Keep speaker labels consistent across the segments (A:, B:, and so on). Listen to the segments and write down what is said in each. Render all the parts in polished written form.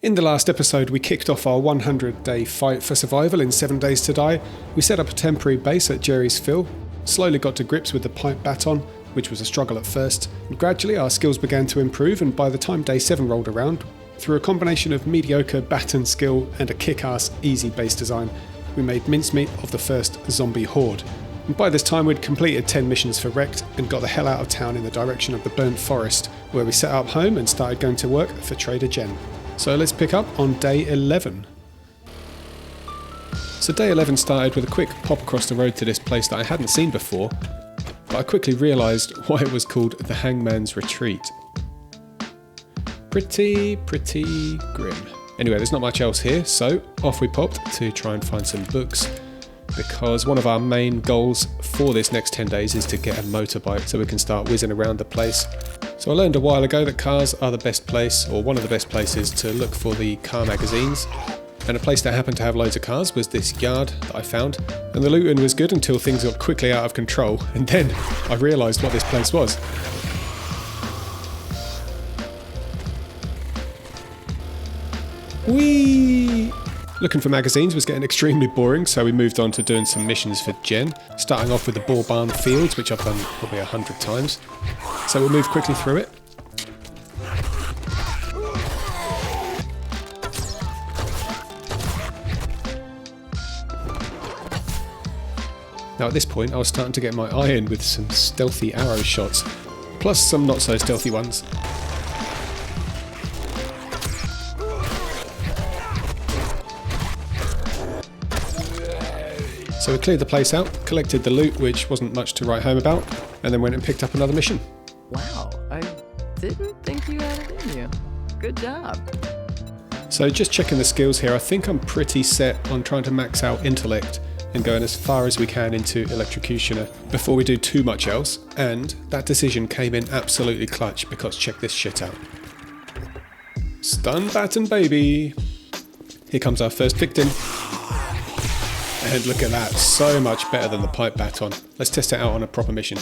A: In the last episode, we kicked off our 100-day fight for survival in 7 Days to Die. We set up a temporary base at Jerry's Fill, slowly got to grips with the pipe baton, which was a struggle at first, and gradually our skills began to improve, and by the time Day 7 rolled around, through a combination of mediocre baton skill and a kick-ass easy base design, we made mincemeat of the first zombie horde. And by this time we'd completed 10 missions for Wrecked and got the hell out of town in the direction of the burnt forest, where we set up home and started going to work for Trader Jen. So let's pick up on Day 11. So Day 11 started with a quick pop across the road to this place that I hadn't seen before, but I quickly realised why it was called the Hangman's Retreat. Pretty grim. Anyway, there's not much else here, so off we popped to try and find some books, because one of our main goals for this next 10 days is to get a motorbike so we can start whizzing around the place. So I learned a while ago that cars are the best place, or one of the best places, to look for the car magazines. And a place that happened to have loads of cars was this yard that I found. And the looting was good until things got quickly out of control. And then I realised what this place was. Whee! Looking for magazines was getting extremely boring, so we moved on to doing some missions for Jen, starting off with the Boar Barn Fields, which I've done probably 100 times. So we'll move quickly through it. Now at this point I was starting to get my eye in with some stealthy arrow shots, plus some not so stealthy ones. So we cleared the place out, collected the loot, which wasn't much to write home about, and then went and picked up another mission.
B: Wow, I didn't think you had it in you. Good job.
A: So just checking the skills here, I think I'm pretty set on trying to max out intellect and going as far as we can into electrocutioner before we do too much else, and that decision came in absolutely clutch, because check this shit out. Stun baton baby! Here comes our first victim. And look at that, so much better than the pipe baton. Let's test it out on a proper mission.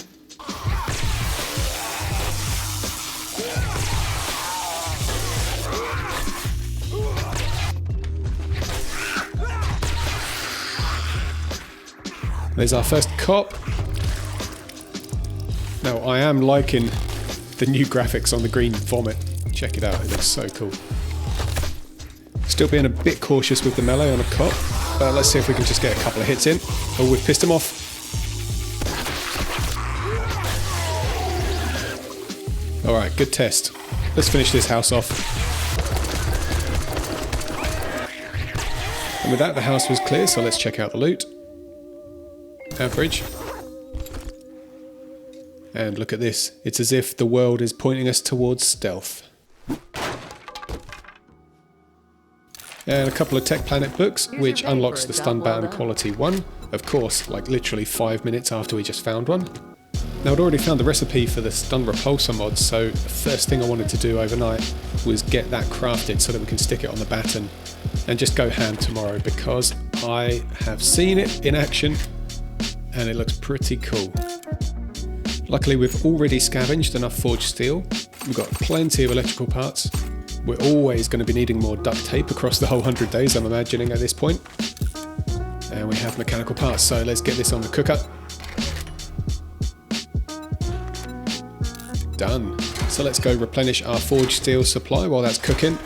A: There's our first cop. Now I am liking the new graphics on the green vomit. Check it out, it looks so cool. Still being a bit cautious with the melee on a cop. But let's see if we can just get a couple of hits in. Oh, we've pissed him off. Alright, good test. Let's finish this house off. And with that, the house was clear, so let's check out the loot. Average. And look at this. It's as if the world is pointing us towards stealth. And a couple of Tech Planet books, which unlocks the stun baton quality 1, of course, like literally 5 minutes after we just found one. Now I'd already found the recipe for the stun repulsor mod, so the first thing I wanted to do overnight was get that crafted so that we can stick it on the baton and just go ham tomorrow, because I have seen it in action and it looks pretty cool. Luckily we've already scavenged enough forged steel, we've got plenty of electrical parts. We're always going to be needing more duct tape across the whole 100 days, I'm imagining, at this point. And we have mechanical parts, so let's get this on the cooker. Done. So let's go replenish our forged steel supply while that's cooking.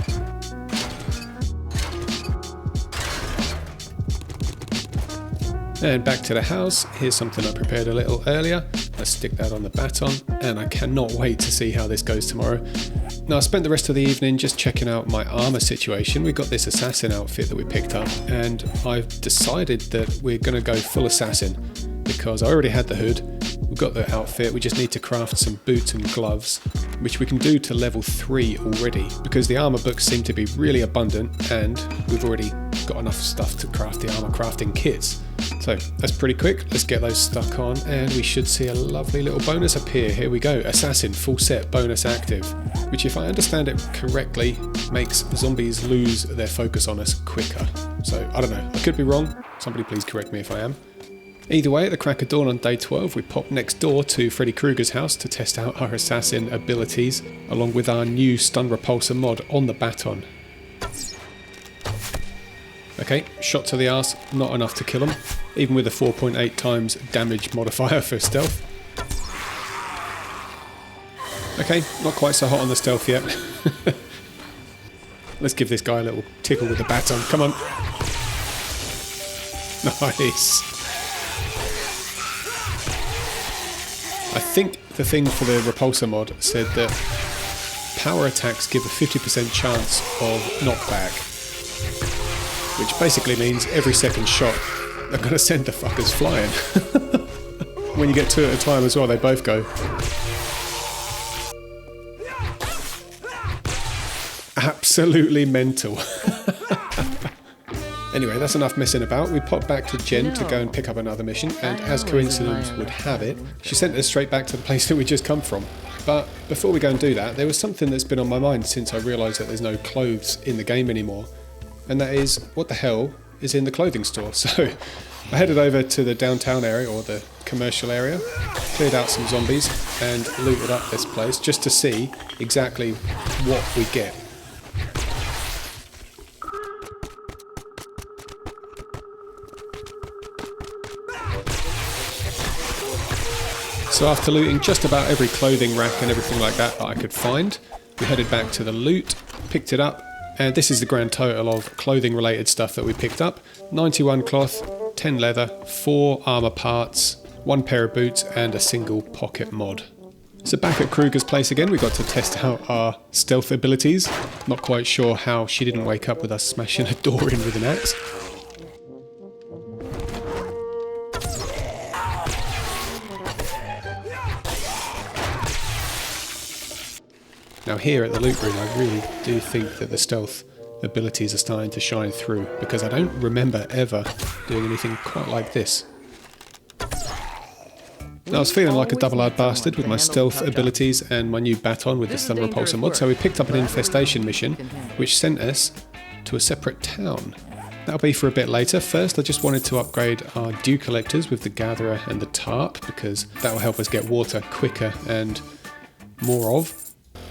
A: And back to the house. Here's something I prepared a little earlier. Let's stick that on the baton, and I cannot wait to see how this goes tomorrow. Now I spent the rest of the evening just checking out my armour situation. We got this assassin outfit that we picked up, and I've decided that we're going to go full assassin, because I already had the hood, we've got the outfit, we just need to craft some boots and gloves, which we can do to level 3 already, because the armour books seem to be really abundant, and we've already got enough stuff to craft the armour crafting kits. So that's pretty quick, let's get those stuck on, and we should see a lovely little bonus appear. Here we go, Assassin full set bonus active, which if I understand it correctly makes zombies lose their focus on us quicker. So I don't know, I could be wrong, somebody please correct me if I am. Either way, at the crack of dawn on day 12 we pop next door to Freddy Krueger's house to test out our assassin abilities, along with our new stun repulsor mod on the baton. Okay, shot to the arse, not enough to kill him, even with a 4.8 times damage modifier for stealth. Okay, not quite so hot on the stealth yet. Let's give this guy a little tickle with the baton. Come on. Nice. I think the thing for the repulsor mod said that power attacks give a 50% chance of knockback, which basically means every second shot they're going to send the fuckers flying. When you get two at a time as well, they both go. Absolutely mental. Anyway, that's enough messing about. We popped back to Jen to go and pick up another mission, and as coincidence would have it, she sent us straight back to the place that we just come from. But before we go and do that, there was something that's been on my mind since I realised that there's no clothes in the game anymore. And that is, what the hell is in the clothing store? So I headed over to the downtown area, or the commercial area, cleared out some zombies and looted up this place just to see exactly what we get. So after looting just about every clothing rack and everything like that I could find, we headed back to the loot, picked it up, and this is the grand total of clothing related stuff that we picked up. 91 cloth, 10 leather, 4 armour parts, 1 pair of boots and a single pocket mod. So back at Kruger's place again, we got to test out our stealth abilities. Not quite sure how she didn't wake up with us smashing a door in with an axe. Now here at the loot room, I really do think that the stealth abilities are starting to shine through, because I don't remember ever doing anything quite like this. Now I was feeling like a double-eyed bastard with my stealth abilities and my new baton with the stun repulsor mod, so we picked up an infestation mission which sent us to a separate town. That'll be for a bit later. First I just wanted to upgrade our dew collectors with the gatherer and the tarp, because that will help us get water quicker and more of.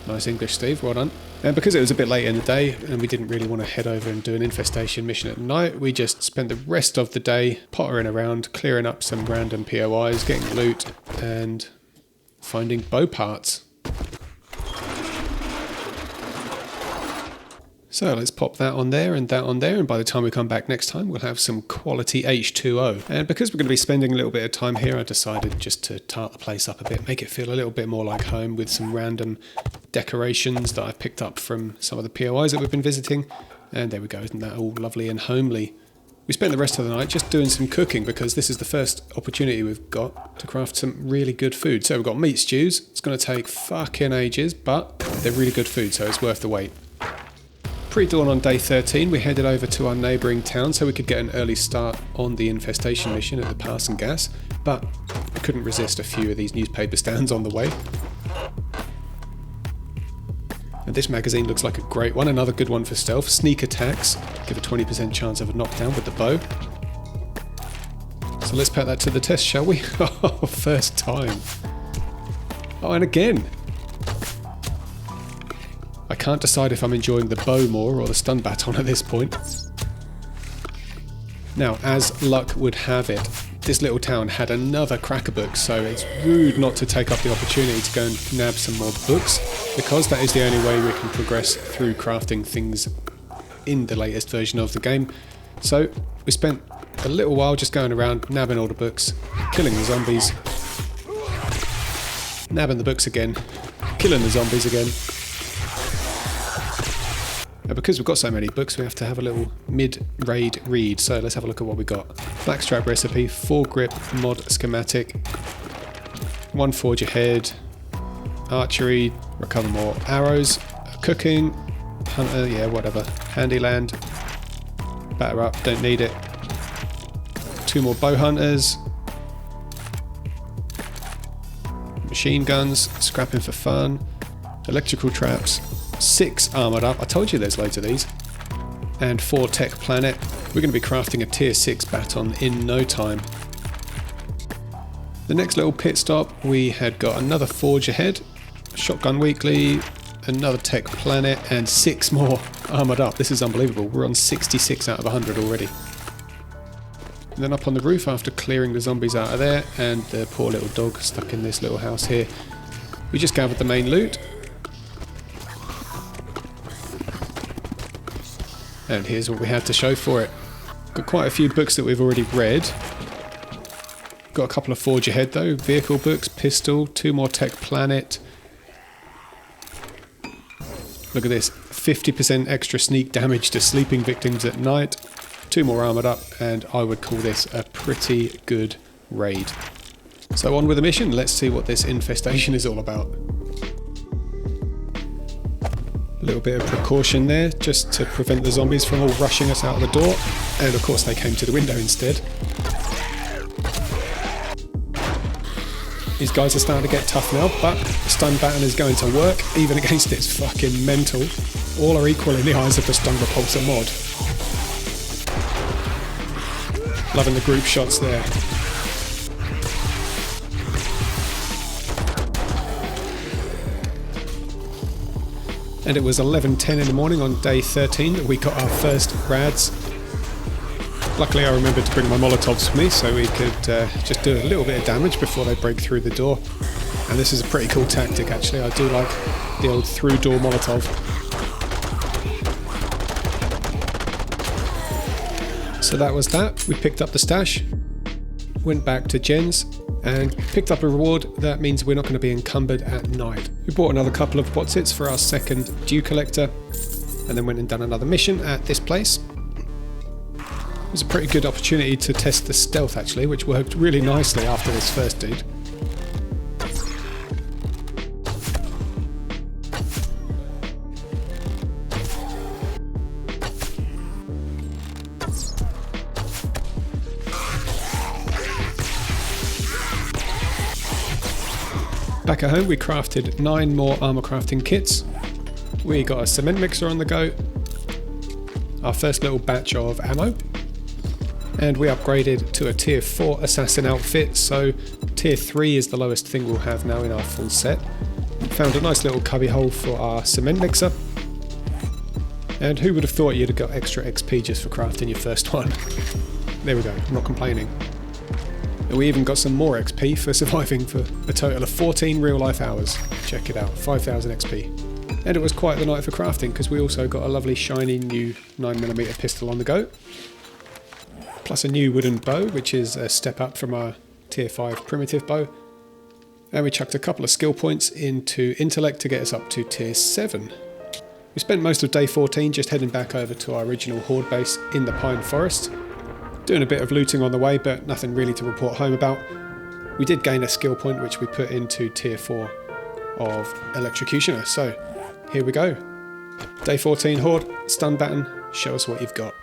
A: Nice English, Steve, well done. And because it was a bit late in the day and we didn't really want to head over and do an infestation mission at night, we just spent the rest of the day pottering around, clearing up some random POIs, getting loot and finding bow parts. So let's pop that on there, and by the time we come back next time we'll have some quality H2O. And because we're going to be spending a little bit of time here, I decided just to tart the place up a bit, make it feel a little bit more like home with some random decorations that I've picked up from some of the POIs that we've been visiting. And there we go, isn't that all lovely and homely? We spent the rest of the night just doing some cooking, because this is the first opportunity we've got to craft some really good food. So we've got meat stews. It's going to take fucking ages, but they're really good food, so it's worth the wait. Pre-dawn on day 13, we headed over to our neighbouring town so we could get an early start on the infestation mission at the Pass and Gas, but I couldn't resist a few of these newspaper stands on the way. And this magazine looks like a great one, another good one for stealth. Sneak attacks, give a 20% chance of a knockdown with the bow. So let's put that to the test, shall we? Oh, first time. Oh, and again. I can't decide if I'm enjoying the bow more or the stun baton at this point. Now, as luck would have it, this little town had another cracker book, so it's rude not to take up the opportunity to go and nab some more books, because that is the only way we can progress through crafting things in the latest version of the game. So we spent a little while just going around, nabbing all the books, killing the zombies, nabbing the books again, killing the zombies again. And because we've got so many books, we have to have a little mid-raid read. So let's have a look at what we got. Blackstrap recipe, 4-grip mod schematic, 1 forge ahead, archery, recover more arrows, cooking, hunter, yeah, whatever, handyland, batter up, don't need it, 2 more bow hunters, machine guns, scrapping for fun, electrical traps, 6 armoured up, I told you there's loads of these, and 4 tech planet. We're going to be crafting a tier 6 baton in no time. The next little pit stop, we had got another forge ahead, shotgun weekly, another tech planet, and 6 more armoured up. This is unbelievable. We're on 66 out of 100 already. And then up on the roof, after clearing the zombies out of there and the poor little dog stuck in this little house here, we just gathered the main loot. And here's what we had to show for it. Got quite a few books that we've already read. Got a couple of Forge Ahead though, vehicle books, pistol, 2 more Tech Planet. Look at this, 50% extra sneak damage to sleeping victims at night, 2 more armoured up, and I would call this a pretty good raid. So on with the mission, let's see what this infestation is all about. A little bit of precaution there, just to prevent the zombies from all rushing us out of the door, and of course they came to the window instead. These guys are starting to get tough now, but the stun baton is going to work, even against its fucking mental. All are equal in the eyes of the stun repulsor mod. Loving the group shots there. And it was 11:10 in the morning on day 13 that we got our first rads. Luckily I remembered to bring my Molotovs with me so we could just do a little bit of damage before they break through the door. And this is a pretty cool tactic actually. I do like the old through door Molotov. So that was that. We picked up the stash, went back to Jen's and picked up a reward. That means we're not going to be encumbered at night. We bought another couple of Wotsits for our second dew collector and then went and done another mission at this place. It was a pretty good opportunity to test the stealth actually, which worked really nicely after this first dude. Back at home we crafted 9 more armour crafting kits. We got a cement mixer on the go, our first little batch of ammo, and we upgraded to a tier 4 assassin outfit, so tier 3 is the lowest thing we'll have now in our full set. Found a nice little cubby hole for our cement mixer, and who would have thought you'd have got extra XP just for crafting your first one. There we go, I'm not complaining. And we even got some more XP for surviving for a total of 14 real life hours. Check it out, 5,000 XP. And it was quite the night for crafting because we also got a lovely shiny new 9mm pistol on the go. Plus a new wooden bow, which is a step up from our tier 5 primitive bow. And we chucked a couple of skill points into intellect to get us up to tier 7. We spent most of day 14 just heading back over to our original horde base in the Pine Forest. Doing a bit of looting on the way, but nothing really to report home about. We did gain a skill point which we put into tier 4 of Electrocutioner. So here we go. Day 14 horde, stun baton, show us what you've got.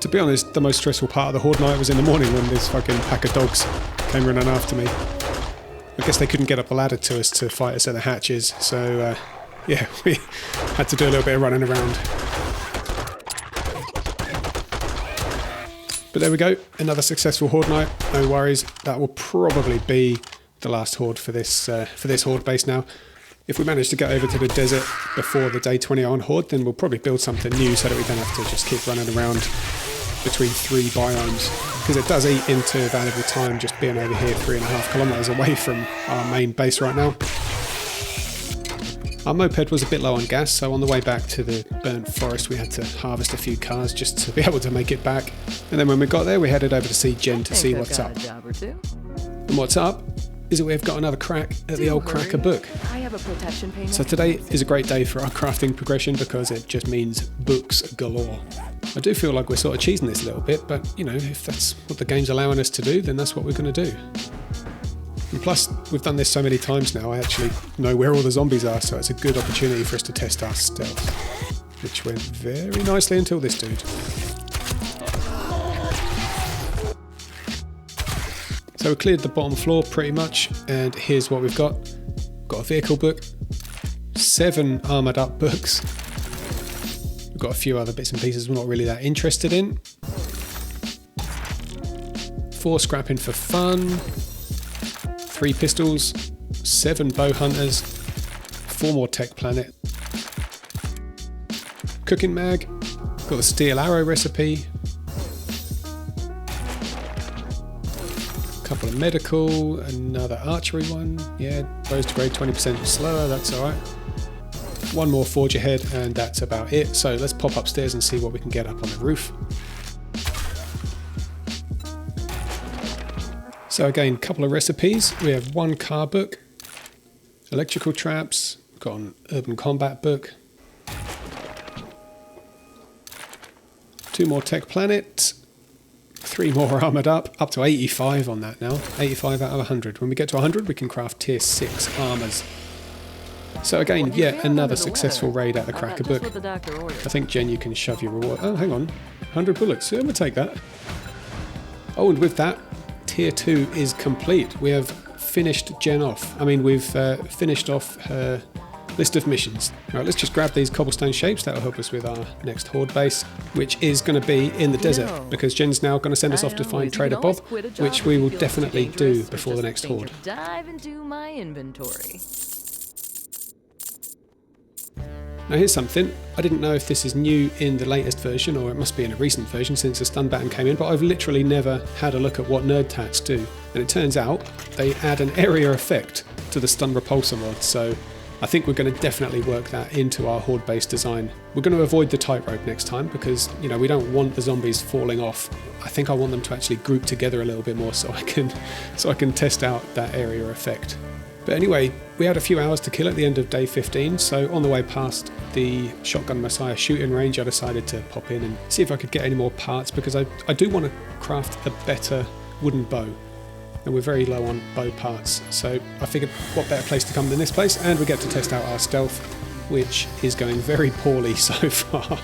A: To be honest, the most stressful part of the horde night was in the morning when this fucking pack of dogs came running after me. I guess they couldn't get up the ladder to us to fight us at the hatches, so yeah, we had to do a little bit of running around. But there we go, another successful horde night, no worries. That will probably be the last horde for this horde base now. If we manage to get over to the desert before the day 20 on horde, then we'll probably build something new so that we don't have to just keep running around between 3 biomes, because it does eat into valuable time just being over here 3.5 kilometers away from our main base right now. Our moped was a bit low on gas, so on the way back to the burnt forest we had to harvest a few cars just to be able to make it back. And then when we got there we headed over to see Jen to see what's up. And what's up is that we've got another crack at the old cracker book.
B: I have a protection payment.
A: So today is a great day for our crafting progression because it just means books galore. I do feel like we're sort of cheesing this a little bit, but you know, if that's what the game's allowing us to do, then that's what we're going to do. And plus, we've done this so many times now, I actually know where all the zombies are, so it's a good opportunity for us to test our stealth. Which went very nicely until this dude. So we cleared the bottom floor pretty much, and here's what we've got. Got a vehicle book, 7 armoured up books. We've got a few other bits and pieces we're not really that interested in. 4 scrapping for fun, 3 pistols, 7 bow hunters, 4 more tech planet. Cooking mag, got the steel arrow recipe. Couple of medical, another archery one. Yeah, bows to grade 20% slower, that's alright. 1 more forge ahead, and that's about it. So let's pop upstairs and see what we can get up on the roof. So again, couple of recipes. We have 1 car book, electrical traps, got an urban combat book, 2 more tech planet, 3 more armoured up to 85 on that now. 85 out of 100. When we get to 100, we can craft tier 6 armours. So again, yet another successful raid at the cracker book. I think, Jen, you can shove your reward. Oh, hang on. 100 bullets. Yeah, we'll take that. Oh, and with that, tier 2 is complete. We have finished Jen off. I mean, we've finished off her list of missions. Right, let's just grab these cobblestone shapes. That'll help us with our next horde base, which is going to be in the desert, because Jen's now going to send us off to find Trader Bob, which we will definitely do before the next horde.
B: Dive into my inventory.
A: Now here's something. I didn't know if this is new in the latest version, or it must be in a recent version since the stun baton came in, but I've literally never had a look at what nerd tats do. And it turns out they add an area effect to the stun repulsor mod, so I think we're going to definitely work that into our horde base design. We're going to avoid the tightrope next time because, you know, we don't want the zombies falling off. I think I want them to actually group together a little bit more so I can test out that area effect. But anyway, we had a few hours to kill at the end of day 15, so on the way past the Shotgun Messiah shooting range, I decided to pop in and see if I could get any more parts, because I do want to craft a better wooden bow. And we're very low on bow parts, so I figured what better place to come than this place, and we get to test out our stealth, which is going very poorly so far.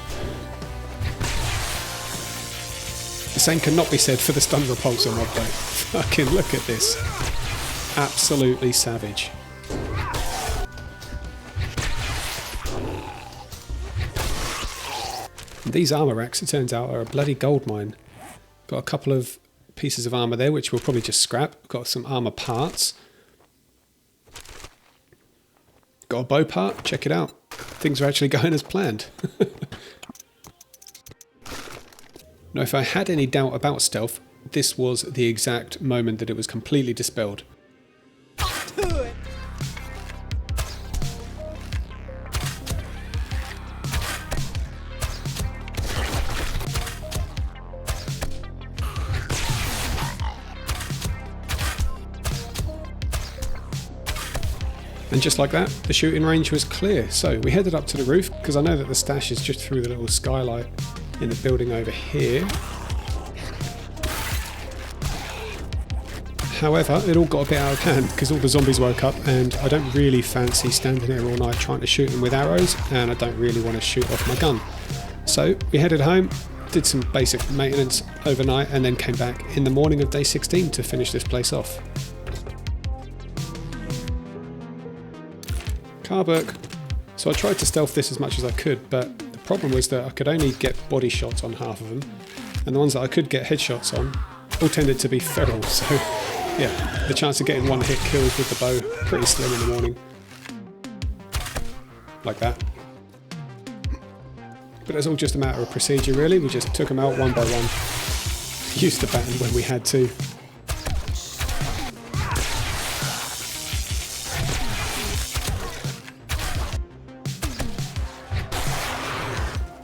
A: The same cannot be said for the stun repulsor mod though. Fucking look at this. Absolutely savage. And these armour racks, it turns out, are a bloody gold mine. Got a couple of pieces of armour there, which we'll probably just scrap. Got some armour parts. Got a bow part, check it out. Things are actually going as planned. Now, if I had any doubt about stealth, this was the exact moment that it was completely dispelled. And just like that, the shooting range was clear. So we headed up to the roof, because I know that the stash is just through the little skylight in the building over here. However, it all got a bit out of hand because all the zombies woke up, and I don't really fancy standing here all night trying to shoot them with arrows, and I don't really want to shoot off my gun. So we headed home, did some basic maintenance overnight, and then came back in the morning of day 16 to finish this place off. Carberg. So I tried to stealth this as much as I could, but the problem was that I could only get body shots on half of them, and the ones that I could get headshots on all tended to be feral, so yeah, the chance of getting one hit kills with the bow, pretty slim in the morning. Like that. But it's all just a matter of procedure really, we just took them out one by one, used the baton when we had to.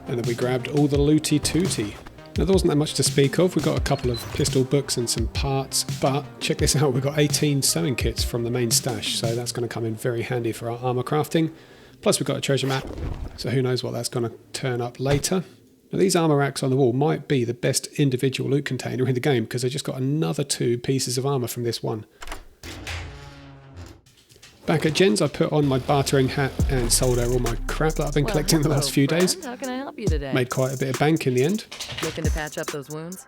A: And then we grabbed all the looty tooty. Now there wasn't that much to speak of. We got a couple of pistol books and some parts, but check this out, we got 18 sewing kits from the main stash, so that's going to come in very handy for our armour crafting. Plus we've got a treasure map, so who knows what that's going to turn up later. Now these armour racks on the wall might be the best individual loot container in the game, because I just got another 2 pieces of armour from this one. Back at Jen's, I put on my bartering hat and sold her all my crap that I've been collecting the last few days.
B: How can I help you today?
A: Made quite a bit of bank in the end.
B: Looking to patch up those wounds?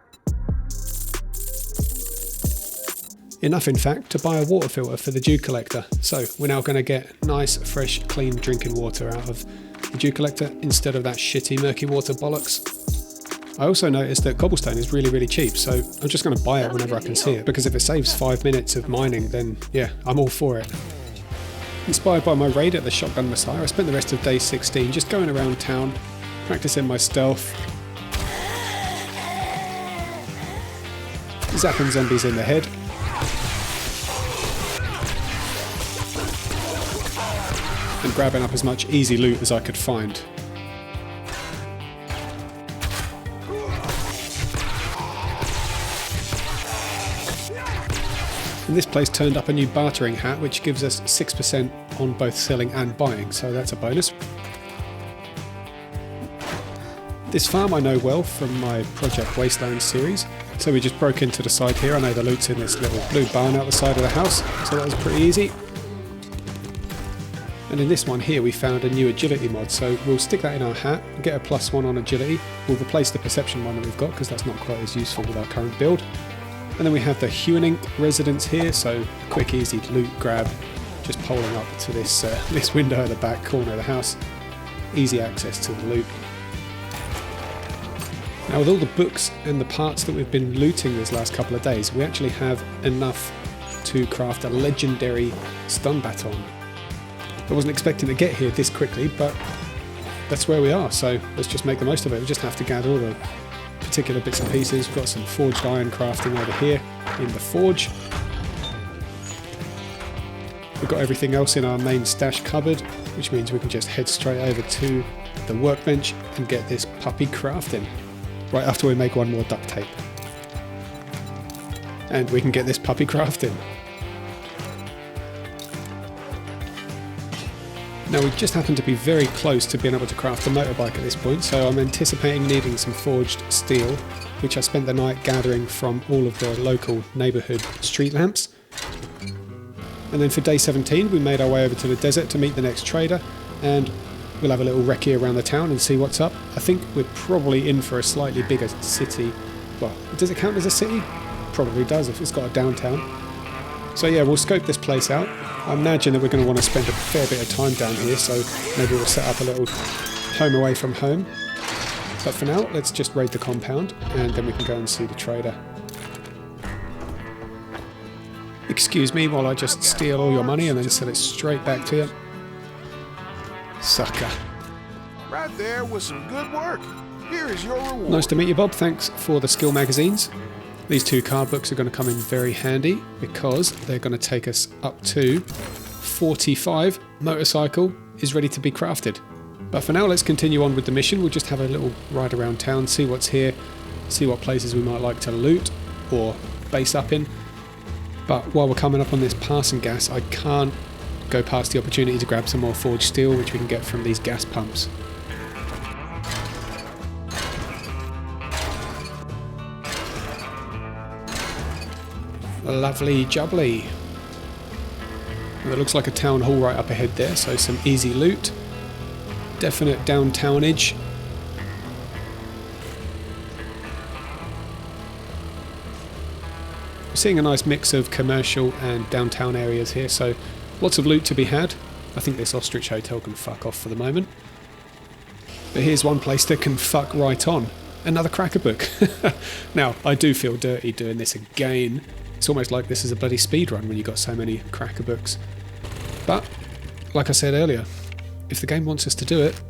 A: Enough, in fact, to buy a water filter for the dew collector. So we're now going to get nice, fresh, clean drinking water out of the dew collector instead of that shitty murky water bollocks. I also noticed that cobblestone is really, really cheap, so I'm just going to buy it whenever I can see it, because if it saves 5 minutes of mining, then yeah, I'm all for it. Inspired by my raid at the Shotgun Messiah, I spent the rest of day 16 just going around town, practicing my stealth, zapping zombies in the head, and grabbing up as much easy loot as I could find. And this place turned up a new bartering hat, which gives us 6% on both selling and buying, so that's a bonus. This farm I know well from my Project Wasteland series, so we just broke into the side here. I know the loot's in this little blue barn out the side of the house, so that was pretty easy. And in this one here we found a new agility mod, so we'll stick that in our hat and get a +1 on agility. We'll replace the perception one that we've got, because that's not quite as useful with our current build. And then we have the Huenink residence here, so quick easy loot grab, just poling up to this this window at the back corner of the house. Easy access to the loot. Now with all the books and the parts that we've been looting these last couple of days, we actually have enough to craft a legendary stun baton. I wasn't expecting to get here this quickly, but that's where we are, so let's just make the most of it. We just have to gather all the particular bits and pieces. We've got some forged iron crafting over here in the forge. We've got everything else in our main stash cupboard, which means we can just head straight over to the workbench and get this puppy crafting. Right after we make one more duct tape. And we can get this puppy crafting. Now we just happen to be very close to being able to craft a motorbike at this point, so I'm anticipating needing some forged steel, which I spent the night gathering from all of the local neighbourhood street lamps. And then for day 17 we made our way over to the desert to meet the next trader, and we'll have a little recce around the town and see what's up. I think we're probably in for a slightly bigger city. Well, does it count as a city? Probably does if it's got a downtown. So yeah, we'll scope this place out. I imagine that we're going to want to spend a fair bit of time down here, so maybe we'll set up a little home away from home. But for now, let's just raid the compound, and then we can go and see the trader. Excuse me while I just steal all your money and then sell it straight back to you. Sucker.
C: Right there was some good work. Here is your reward.
A: Nice to meet you, Bob. Thanks for the skill magazines. These 2 card books are going to come in very handy because they're going to take us up to 45. Motorcycle is ready to be crafted. But for now, let's continue on with the mission. We'll just have a little ride around town, see what's here, see what places we might like to loot or base up in. But while we're coming up on this passing gas, I can't go past the opportunity to grab some more forged steel, which we can get from these gas pumps. Lovely jubbly. Well, it looks like a town hall right up ahead there, so some easy loot. Definite downtownage. Seeing a nice mix of commercial and downtown areas here, so lots of loot to be had. I think this ostrich hotel can fuck off for the moment. But here's one place that can fuck right on. Another cracker book. Now, I do feel dirty doing this again. It's almost like this is a bloody speed run when you've got so many cracker books. But, like I said earlier, if the game wants us to do it,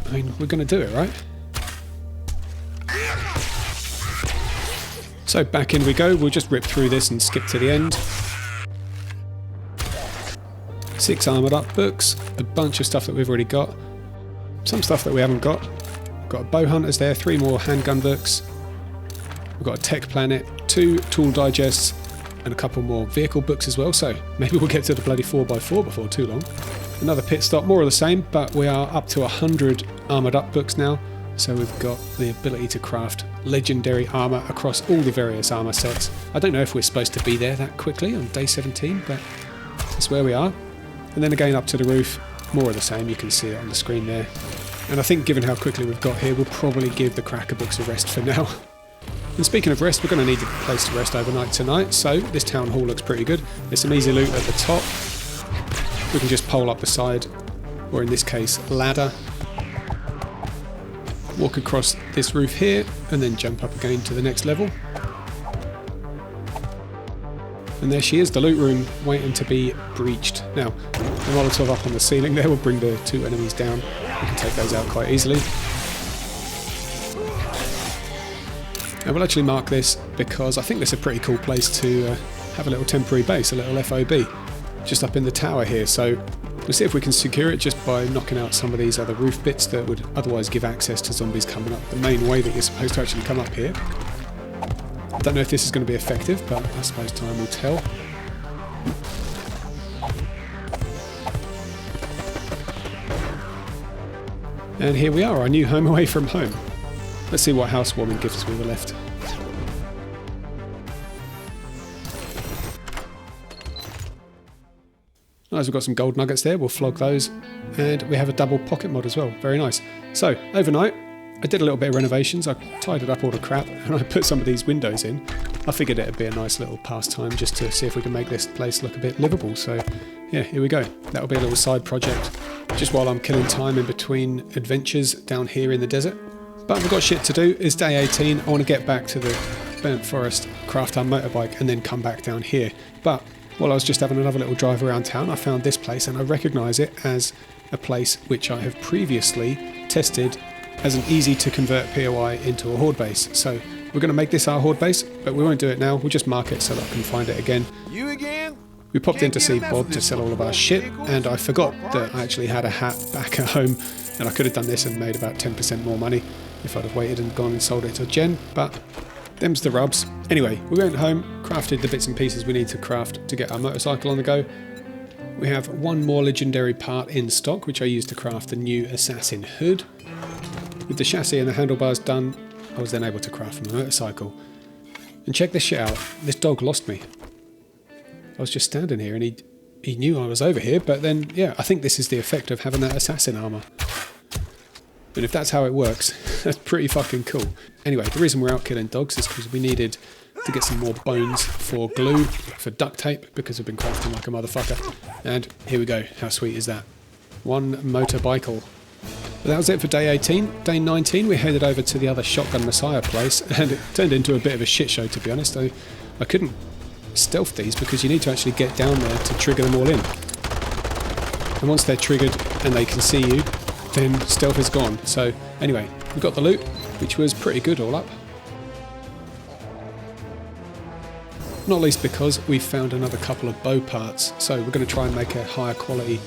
A: I mean, we're going to do it, right? So back in we go. We'll just rip through this and skip to the end. 6 armoured up books, a bunch of stuff that we've already got, some stuff that we haven't got, Got a bow hunters there, 3 more handgun books. We've got a tech planet, 2 tool digests, and a couple more vehicle books as well, so maybe we'll get to the bloody 4x4 before too long. Another pit stop, more of the same, but we are up to 100 armoured up books now, so we've got the ability to craft legendary armour across all the various armour sets. I don't know if we're supposed to be there that quickly on day 17, but that's where we are. And then again up to the roof, more of the same, you can see it on the screen there. And I think given how quickly we've got here, we'll probably give the cracker books a rest for now. And speaking of rest, we're going to need a place to rest overnight tonight, so this town hall looks pretty good. There's some easy loot at the top. We can just pole up the side, or in this case, ladder. Walk across this roof here, and then jump up again to the next level. And there she is, the loot room, waiting to be breached. Now, the Molotov up on the ceiling there will bring the 2 enemies down. We can take those out quite easily. And we'll actually mark this because I think this is a pretty cool place to have a little temporary base, a little FOB, just up in the tower here. So we'll see if we can secure it just by knocking out some of these other roof bits that would otherwise give access to zombies coming up the main way that you're supposed to actually come up here. I don't know if this is going to be effective, but I suppose time will tell. And here we are, our new home away from home. Let's see what housewarming gifts we were left. Nice, we've got some gold nuggets there, we'll flog those. And we have a double pocket mod as well, very nice. So, overnight, I did a little bit of renovations, I tidied up all the crap, and I put some of these windows in. I figured it'd be a nice little pastime just to see if we can make this place look a bit livable, so yeah, here we go. That'll be a little side project, just while I'm killing time in between adventures down here in the desert. But we've got shit to do, it's day 18, I want to get back to the burnt forest, craft our motorbike, and then come back down here. But while I was just having another little drive around town, I found this place, and I recognise it as a place which I have previously tested as an easy to convert POI into a horde base. So we're going to make this our horde base, but we won't do it now, we'll just mark it so that I can find it again.
C: You again?
A: We popped in to see Bob to sell all of our shit, and I forgot that I actually had a hat back at home, and I could have done this and made about 10% more money if I'd have waited and gone and sold it to Jen, but them's the rubs. Anyway, we went home, crafted the bits and pieces we need to craft to get our motorcycle on the go. We have 1 more legendary part in stock, which I used to craft the new assassin hood. With the chassis and the handlebars done, I was then able to craft my motorcycle. And check this shit out, this dog lost me. I was just standing here and he knew I was over here, but then, yeah, I think this is the effect of having that assassin armour. And if that's how it works, that's pretty fucking cool. Anyway, the reason we're out killing dogs is because we needed to get some more bones for glue, for duct tape, because we've been crafting like a motherfucker. And here we go, how sweet is that? 1 motorbike. But that was it for day 18. Day 19 we headed over to the other Shotgun Messiah place, and it turned into a bit of a shit show, to be honest. I couldn't stealth these because you need to actually get down there to trigger them all in. And once they're triggered and they can see you, then stealth is gone. So anyway, we got the loot, which was pretty good all up. Not least because we found another couple of bow parts, so we're going to try and make a higher quality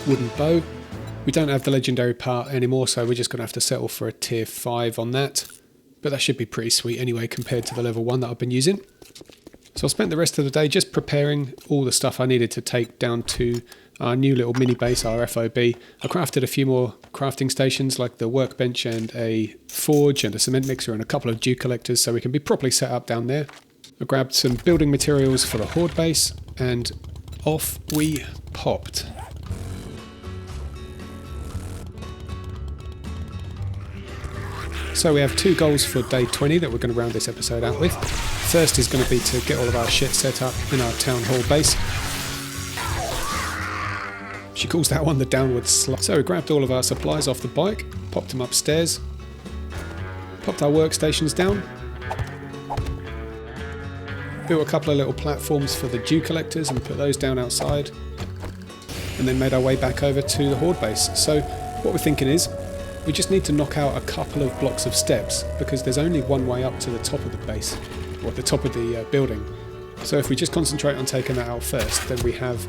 A: wooden bow. We don't have the legendary part anymore, so we're just going to have to settle for a tier 5 on that. But that should be pretty sweet anyway compared to the level 1 that I've been using. So I spent the rest of the day just preparing all the stuff I needed to take down to our new little mini base, our FOB. I crafted a few more crafting stations like the workbench and a forge and a cement mixer and a couple of dew collectors so we can be properly set up down there. I grabbed some building materials for the horde base and off we popped. So we have 2 goals for day 20 that we're going to round this episode out with. First is going to be to get all of our shit set up in our town hall base. She calls that one the downward slide. So we grabbed all of our supplies off the bike, popped them upstairs, popped our workstations down, built a couple of little platforms for the dew collectors and put those down outside, and then made our way back over to the horde base. So what we're thinking is, we just need to knock out a couple of blocks of steps because there's only one way up to the top of the base, or the top of the building. So if we just concentrate on taking that out first, then we have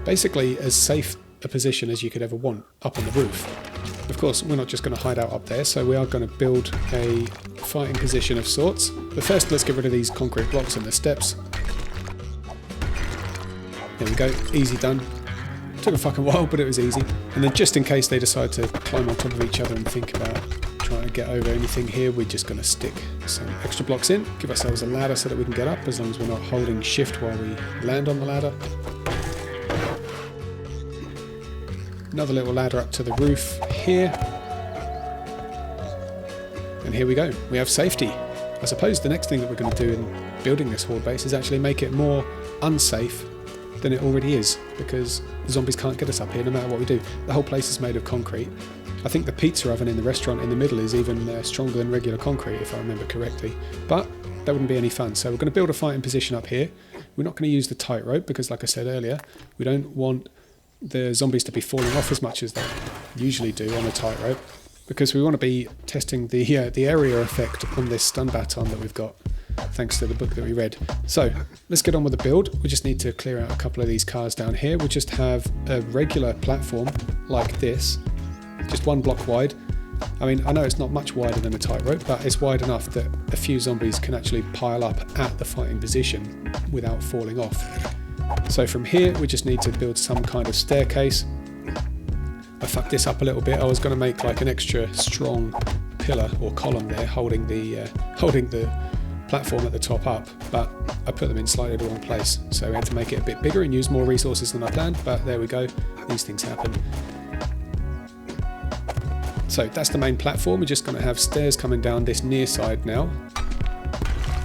A: basically as safe a position as you could ever want up on the roof. Of course, we're not just going to hide out up there, so we are going to build a fighting position of sorts. But first, let's get rid of these concrete blocks and the steps. There we go, easy done. Took a fucking while, but it was easy. And then just in case they decide to climb on top of each other and think about trying to get over anything here, we're just going to stick some extra blocks in, give ourselves a ladder so that we can get up, as long as we're not holding shift while we land on the ladder. Another little ladder up to the roof here. And here we go, we have safety. I suppose the next thing that we're going to do in building this horde base is actually make it more unsafe than it already is, because the zombies can't get us up here no matter what we do. The whole place is made of concrete. I think the pizza oven in the restaurant in the middle is even stronger than regular concrete, if I remember correctly. But that wouldn't be any fun. So we're going to build a fighting position up here. We're not going to use the tightrope because, like I said earlier, we don't want the zombies to be falling off as much as they usually do on a tightrope, because we want to be testing the area effect on this stun baton that we've got, thanks to the book that we read. So let's get on with the build. We just need to clear out a couple of these cars down here. We'll just have a regular platform like this, just 1 block wide. I mean, I know it's not much wider than a tightrope, but it's wide enough that a few zombies can actually pile up at the fighting position without falling off. So from here we just need to build some kind of staircase. I fucked this up a little bit. I was going to make like an extra strong pillar or column there holding the platform at the top up, but I put them in slightly the wrong place, so we had to make it a bit bigger and use more resources than I planned, but there we go, these things happen. So that's the main platform. We're just going to have stairs coming down this near side now,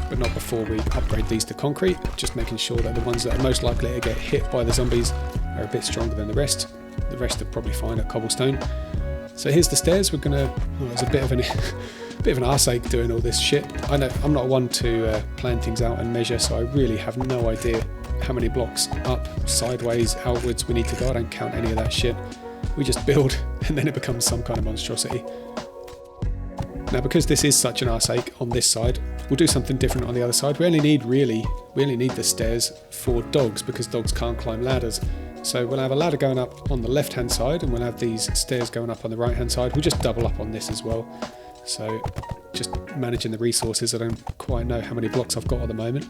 A: but not before we upgrade these to concrete, just making sure that the ones that are most likely to get hit by the zombies are a bit stronger than the rest. The rest are probably fine at cobblestone. So here's the stairs. We're going to, well, it's a bit of an arse ache doing all this shit. I know I'm not one to plan things out and measure, so I really have no idea how many blocks up, sideways, outwards we need to go. I don't count any of that shit. We just build and then it becomes some kind of monstrosity. Now, because this is such an arse ache on this side, we'll do something different on the other side. We only need the stairs for dogs, because dogs can't climb ladders. So we'll have a ladder going up on the left hand side and we'll have these stairs going up on the right hand side. We'll just double up on this as well. So just managing the resources. I don't quite know how many blocks I've got at the moment,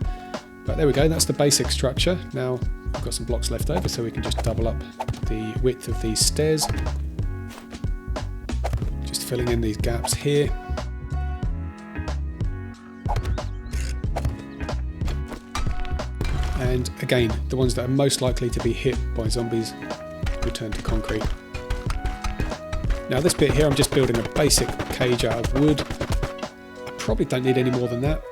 A: but there we go, that's the basic structure. Now we've got some blocks left over, so we can just double up the width of these stairs, just filling in these gaps here. And again, the ones that are most likely to be hit by zombies will turn to concrete. Now this bit here, I'm just building a basic cage out of wood. I probably don't need any more than that.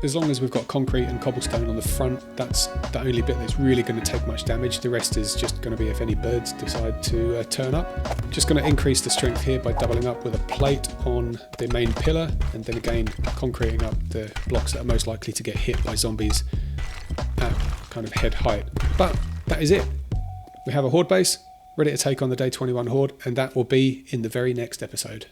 A: As long as we've got concrete and cobblestone on the front, that's the only bit that's really going to take much damage. The rest is just going to be if any birds decide to turn up. Just going to increase the strength here by doubling up with a plate on the main pillar, and then again concreting up the blocks that are most likely to get hit by zombies at kind of head height. But that is it. We have a horde base ready to take on the Day 21 horde, and that will be in the very next episode.